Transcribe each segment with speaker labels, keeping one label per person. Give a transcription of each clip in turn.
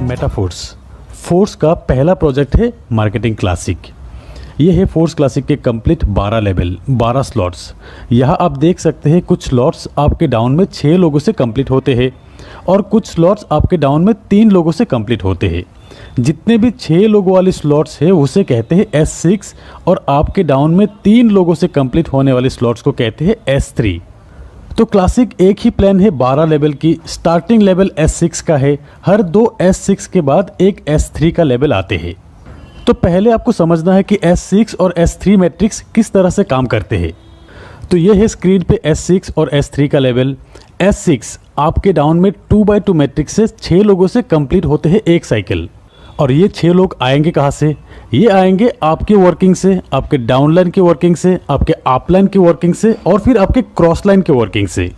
Speaker 1: Metaphors force का पहला project है मार्केटिंग क्लासिक। ये है फोर्स क्लासिक के कंप्लीट 12 लेवल 12 स्लॉट्स। यहाँ आप देख सकते हैं कुछ स्लॉट्स आपके डाउन में 6 लोगों से कंप्लीट होते हैं और कुछ स्लॉट्स आपके डाउन में 3 लोगों से कंप्लीट होते हैं। जितने भी 6 लोगों वाले स्लॉट्स है उसे कहते हैं S6 और आपके डाउन में 3 लोगों से कंप्लीट होने वाले स्लॉट्स को कहते हैं S3। तो क्लासिक एक ही प्लान है 12 लेवल की। स्टार्टिंग लेवल S6 का है, हर 2 S6 के बाद एक S3 का लेवल आते हैं। तो पहले आपको समझना है कि S6 और S3 मैट्रिक्स किस तरह से काम करते हैं। तो ये है स्क्रीन पे S6 और S3 का लेवल। S6 आपके डाउन में 2x2 मैट्रिक्स से 6 लोगों से कंप्लीट होते हैं एक साइकिल। और ये 6 लोग आएंगे कहाँ से? ये आएंगे आपके वर्किंग से, आपके डाउनलाइन की वर्किंग से, आपके अपलाइन की वर्किंग से और फिर आपके क्रॉस लाइन की वर्किंग से।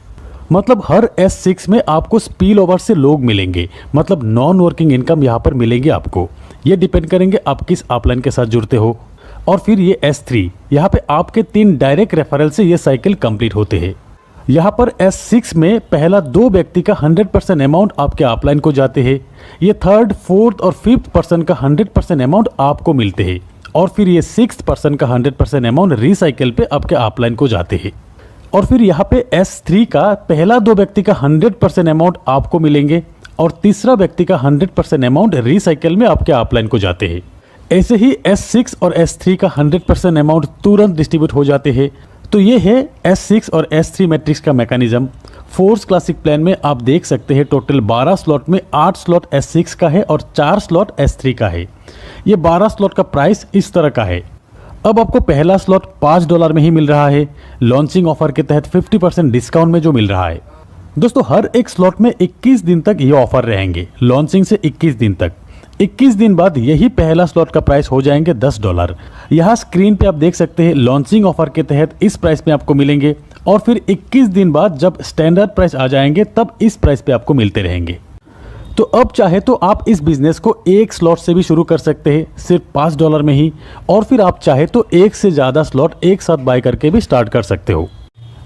Speaker 1: मतलब हर S6 में आपको स्पिल ओवर से लोग मिलेंगे, मतलब नॉन वर्किंग इनकम यहाँ पर मिलेंगे आपको। ये डिपेंड करेंगे आप किस अपलाइन के साथ जुड़ते हो। और फिर ये S3 यहाँ पे आपके 3 डायरेक्ट रेफरल से ये साइकिल कंप्लीट होते हैं। यहाँ पर S6 में पहला 2 व्यक्ति का 100% अमाउंट आपके अपलाइन को जाते हैं। ये 3rd, 4th और 5th पर्सन का 100% अमाउंट आपको मिलते हैं और फिर ये 6th पर्सन का 100% अमाउंट रिसाइकिल पे आपके अपलाइन को जाते हैं। और फिर यहाँ पे S3 का पहला 2 व्यक्ति का 100% अमाउंट आपको मिलेंगे और तीसरा व्यक्ति का 100% अमाउंट रिसाइकिल में आपके अपलाइन को जाते हैं। ऐसे ही S6 और S3 का 100% अमाउंट तुरंत डिस्ट्रीब्यूट हो जाते हैं। तो ये है S6 और S3 मैट्रिक्स का मैकेनिज्म। फोर्स क्लासिक प्लान में आप देख सकते हैं टोटल 12 स्लॉट में 8 स्लॉट S6 का है और 4 स्लॉट S3 का है। ये 12 स्लॉट का प्राइस इस तरह का है। अब आपको पहला स्लॉट $5 में ही मिल रहा है, लॉन्चिंग ऑफर के तहत 50% डिस्काउंट में जो मिल रहा है। दोस्तों हर एक स्लॉट में 21 दिन तक ये ऑफर रहेंगे, लॉन्चिंग से 21 दिन तक। 21 दिन बाद यही पहला स्लॉट का प्राइस हो जाएंगे $10। यहाँ स्क्रीन पे आप देख सकते हैं लॉन्चिंग ऑफर के तहत इस प्राइस पे आपको मिलेंगे और फिर 21 दिन बाद जब स्टैंडर्ड प्राइस आ जाएंगे तब इस प्राइस पे आपको मिलते रहेंगे। तो अब चाहे तो आप इस बिजनेस को एक स्लॉट से भी शुरू कर सकते हैं सिर्फ $5 में ही, और फिर आप चाहे तो एक से ज़्यादा स्लॉट एक साथ बाय करके भी स्टार्ट कर सकते हो।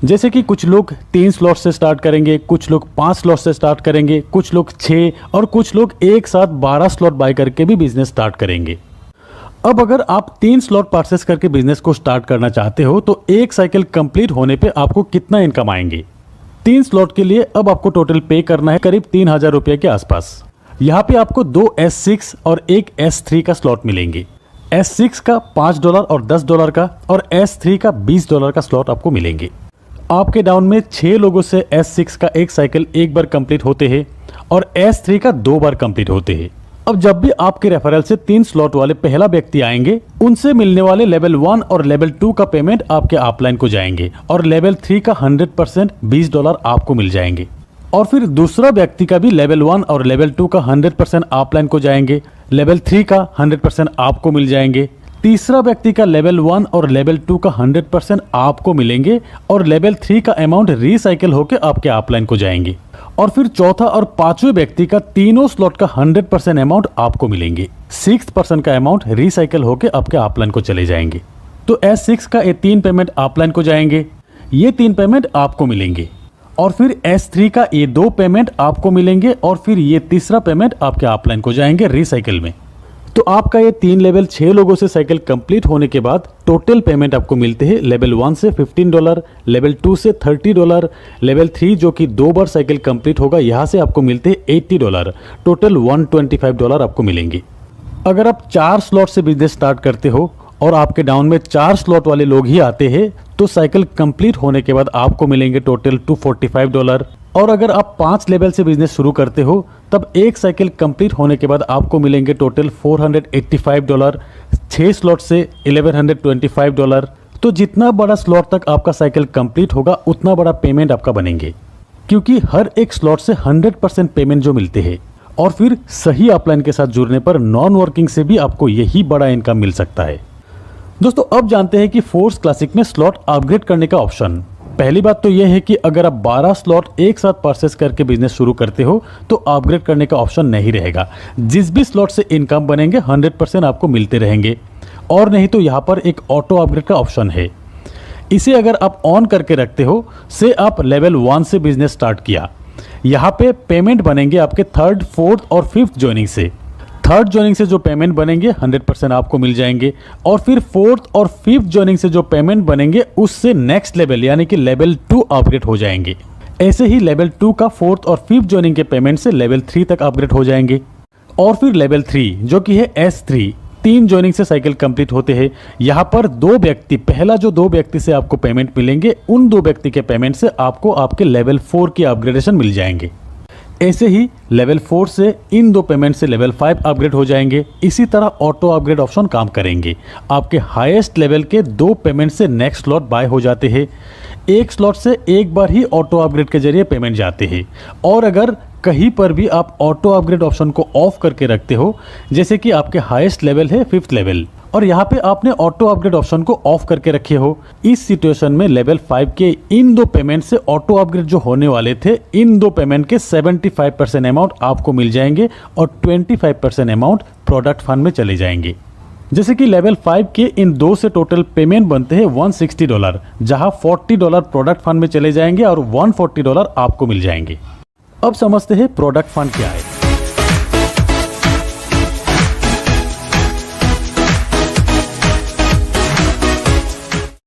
Speaker 1: जैसे कि कुछ लोग 3 स्लॉट से स्टार्ट करेंगे, कुछ लोग 5 स्लॉट से स्टार्ट करेंगे, कुछ लोग 6 और कुछ लोग एक साथ 12 स्लॉट बाय करके भी बिजनेस स्टार्ट करेंगे। अब अगर आप 3 स्लॉट परचेस करके बिजनेस को स्टार्ट करना चाहते हो तो एक साइकिल कंप्लीट होने पे आपको कितना इनकम आएंगे? 3 स्लॉट के लिए अब आपको टोटल पे करना है करीब 3000 रुपये के आसपास। यहाँ पे आपको 2 S6 और एक S3 का स्लॉट मिलेंगे। S6 का $5 और $10 का और S3 का $20 का स्लॉट आपको मिलेंगे। आपके डाउन में 6 लोगों से S6 का एक साइकिल एक बार कंप्लीट होते हैं और S3 का 2 बार कंप्लीट होते हैं। अब जब भी आपके रेफरल से 3 स्लॉट वाले पहला व्यक्ति आएंगे उनसे मिलने वाले लेवल 1 और लेवल 2 का पेमेंट आपके अपलाइन को जाएंगे और लेवल 3 का 100% $20 आपको मिल जाएंगे। और फिर दूसरा व्यक्ति का भी लेवल 1 और लेवल 2 का 100% अपलाइन को जाएंगे, लेवल 3 का 100% आपको मिल जाएंगे। तीसरा व्यक्ति का लेवल 1 और लेवल 2 का 100% आपको मिलेंगे और लेवल 3 का अमाउंट रिसाइकिल होकर आपके अपलाइन को जाएंगे। और फिर चौथा और पांचवें व्यक्ति का तीनों स्लॉट का 100% अमाउंट आपको मिलेंगे। 6th पर्सन का अमाउंट रिसाइकिल होकर आपके अपलाइन को चले जाएंगे। तो S6 का ये 3 पेमेंट अपलाइन को जाएंगे, ये 3 पेमेंट आपको मिलेंगे और फिर S3 का ये 2 पेमेंट आपको मिलेंगे और फिर ये तीसरा पेमेंट आपके अपलाइन को जाएंगे रिसाइकिल में। तो आपका ये 3 लेवल 6 लोगों से साइकिल कंप्लीट होने के बाद टोटल पेमेंट आपको मिलते हैं लेवल 1 से $15, लेवल 2 से $30, लेवल 3 जो कि 2 बार साइकिल कंप्लीट होगा यहाँ से आपको मिलते हैं $80। टोटल $125 आपको मिलेंगे। अगर आप 4 स्लॉट से बिजनेस स्टार्ट करते हो और आपके डाउन में 4 स्लॉट वाले लोग ही आते हैं तो साइकिल कंप्लीट होने के बाद आपको मिलेंगे टोटल $245। और अगर आप 5 लेवल से बिजनेस शुरू करते हो तब एक साइकिल कंप्लीट होने के बाद आपको मिलेंगे टोटल $485। 6 स्लॉट से $1125। तो जितना बड़ा स्लॉट तक आपका साइकिल कंप्लीट होगा उतना बड़ा पेमेंट आपका बनेंगे, क्योंकि हर एक स्लॉट से 100% पेमेंट जो मिलते हैं। और फिर सही अपलाइन के साथ जुड़ने पर नॉन वर्किंग से भी आपको यही बड़ा इनकम मिल सकता है। दोस्तों अब जानते हैं कि फोर्स क्लासिक में स्लॉट अपग्रेड करने का ऑप्शन। पहली बात तो यह है कि अगर आप 12 स्लॉट एक साथ परचेस करके बिजनेस शुरू करते हो तो अपग्रेड करने का ऑप्शन नहीं रहेगा। जिस भी स्लॉट से इनकम बनेंगे 100% आपको मिलते रहेंगे। और नहीं तो यहाँ पर एक ऑटो अपग्रेड का ऑप्शन है, इसे अगर आप ऑन करके रखते हो, से आप लेवल 1 से बिजनेस स्टार्ट किया यहाँ पे पेमेंट बनेंगे आपके थर्ड, फोर्थ और फिफ्थ ज्वाइनिंग से। थर्ड ज्वाइनिंग से जो पेमेंट बनेंगे 100% आपको मिल जाएंगे, और फिर फोर्थ और फिफ्थ ज्वाइनिंग से जो पेमेंट बनेंगे उससे नेक्स्ट लेवल यानी कि लेवल 2 अपग्रेड हो जाएंगे। ऐसे ही लेवल 2 का फोर्थ और फिफ्थ ज्वाइनिंग के पेमेंट से लेवल 3 तक अपग्रेड हो जाएंगे। और फिर लेवल 3 जो कि है S3, 3 ज्वाइनिंग से साइकिल कंप्लीट होते हैं। यहाँ पर 2 व्यक्ति, पहला जो 2 व्यक्ति से आपको पेमेंट मिलेंगे, उन 2 व्यक्ति के पेमेंट से आपको आपके लेवल 4 की अपग्रेडेशन मिल जाएंगे। ऐसे ही लेवल 4 से इन 2 पेमेंट से लेवल 5 अपग्रेड हो जाएंगे। इसी तरह ऑटो अपग्रेड ऑप्शन काम करेंगे। आपके हाईएस्ट लेवल के 2 पेमेंट से नेक्स्ट स्लॉट बाय हो जाते हैं। एक स्लॉट से एक बार ही ऑटो अपग्रेड के जरिए पेमेंट जाते हैं। और अगर कहीं पर भी आप ऑटो अपग्रेड ऑप्शन को ऑफ करके रखते हो, जैसे कि आपके हाईएस्ट लेवल है 5th लेवल, और यहाँ पे आपने ऑटो अपग्रेड ऑप्शन को ऑफ करके रखे हो, इस सिचुएशन में लेवल 5 के इन 2 पेमेंट से ऑटो अपग्रेड जो होने वाले थे, इन 2 पेमेंट के 75% अमाउंट आपको मिल जाएंगे और 25% अमाउंट प्रोडक्ट फंड में चले जाएंगे। जैसे कि लेवल 5 के इन 2 से टोटल पेमेंट बनते हैं $160, जहां $40 प्रोडक्ट फंड में चले जाएंगे और $140 आपको मिल जाएंगे। अब समझते हैं प्रोडक्ट फंड क्या है।